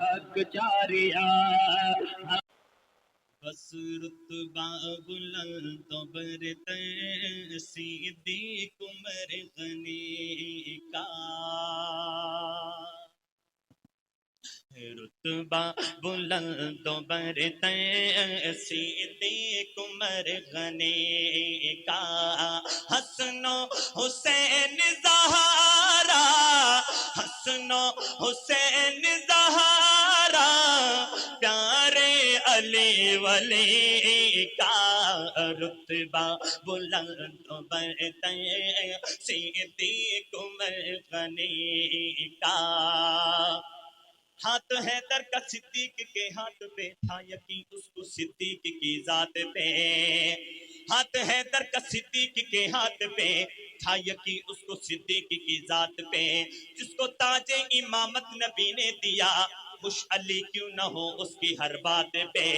حق جاریا بس رتبہ بلند و برتر صدیق عمر غنی کا، رتبہ بلند و برتر صدیق عمر غنی کا، حسن و حسین زہرا، حسن و حسین زہرا، پیارے علی ولی کا، رتبہ بلند و برتر صدیق عمر غنی کا۔ ہاتھ حیدر کا صدیق کے ہاتھ پہ تھا یقین اس کو صدیق کی ذات پہ، ہاتھ حیدر کا صدیق کے ہاتھ پہ تھا یقین اس کو صدیق کی ذات پہ، جس کو تاج امامت نبی نے دیا خوش علی کیوں نہ ہو اس کی ہر بات پہ،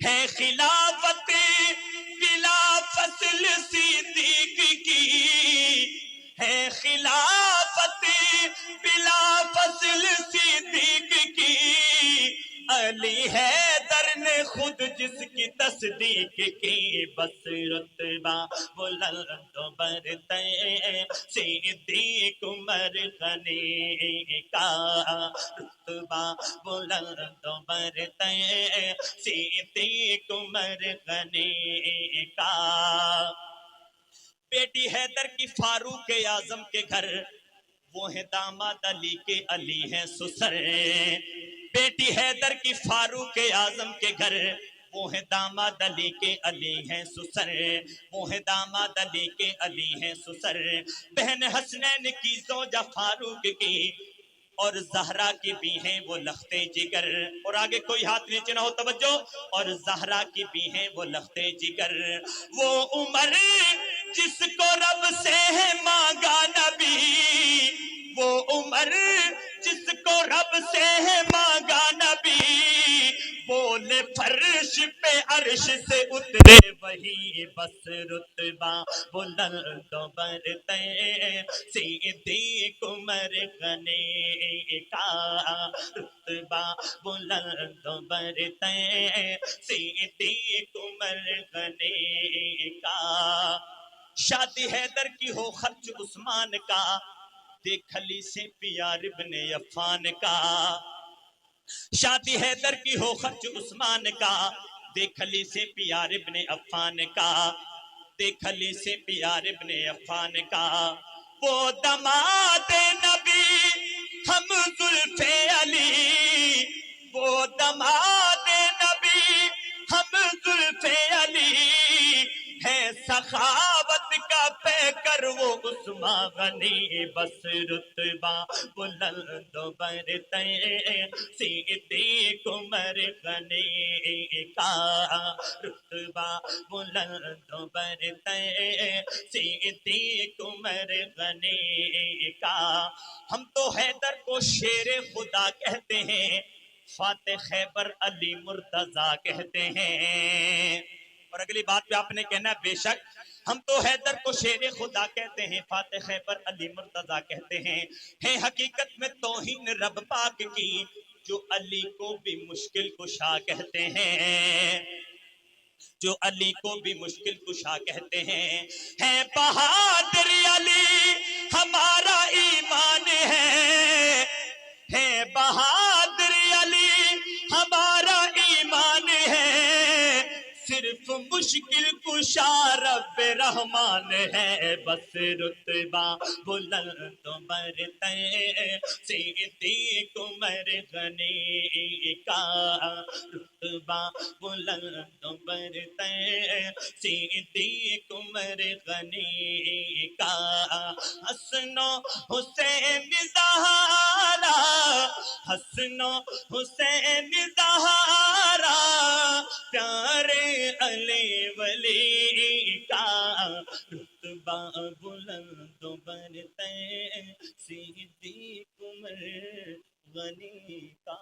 ہے خلافت بلا فصل صدیق کی، ہے خلافت بلا فصل صدیق کی، علی حیدر نے خود جس کی تصدیق کی، بس رتبہ بلند و برتر صدیق عمر غنی کا، رتبہ بلند و برتر صدیق عمر غنی کا۔ بیٹی حیدر کی فاروق اعظم کے گھر، وہ ہے داماد علی کے علی ہیں سسر، بیٹی حیدر کی فاروق اعظم کے گھر، وہ ہے داماد علی کے علی ہیں سسر، وہ ہے داماد علی کے علی ہیں سسر، بہن حسنین کی زوجہ فاروق کی اور زہرا کی بھی ہیں وہ لختے جگر، اور آگے کوئی ہاتھ نیچے نہ ہو توجہ، اور زہرا کی بھی ہیں وہ لختے جگر، وہ عمر جس کو رب سے ہے مانگا نبی، وہ عمر جس کو رب سے ہے مانگا نبی، بولے فرش پہ عرش سے اترے وہی، بس رتبہ بلند و برتر صدیق عمر غنی کا، رتبہ بلند و برتر صدیق عمر غنی کا۔ شادی حیدر کی ہو خرچ عثمان کا، دیکھ علی سے پیار ابن عفان کا، شادی حیدر کی ہو خرچ عثمان کا، دیکھ علی سے پیار ابن عفان کا، دیکھ علی سے پیار ابن عفان کا، وہ دماد نبی ہم زلف علی، وہ دماد نبی ہم زلف علی، ہے سخاوت کا پیکر وہ عثمان غنی، بس رتبہ بلند و برتر صدیق عمر غنی کا، رتبہ بلند و برتر صدیق عمر غنی کا۔ ہم تو حیدر کو شیر خدا کہتے ہیں، فاتح خیبر علی مرتضیٰ کہتے ہیں، اور اگلی بات پہ آپ نے کہنا بے شک ہم تو حیدر کو شیر خدا کہتے ہیں، فاتح خیبر علی مرتضیٰ کہتے ہیں، ہے حقیقت میں توہین رب پاک کی جو علی کو بھی مشکل کشا کہتے ہیں، جو علی کو بھی مشکل کشا کہتے ہیں، ہے بہادر علی ہمارا ایمان ہے بہادر علی ہمارا ایمان ہے، صرف مشکل کشا رب رحمان ہے، بس رتبہ بلند و برتر صدیق عمر غنی کا، رتبہ بلند و برتر صدیق عمر غنی کا، حسن و حسین زہرا، حسن و حسین زہرا، پیارے علی ولی کا، رتبہ بلند و برتر صدیق عمر غنی کا۔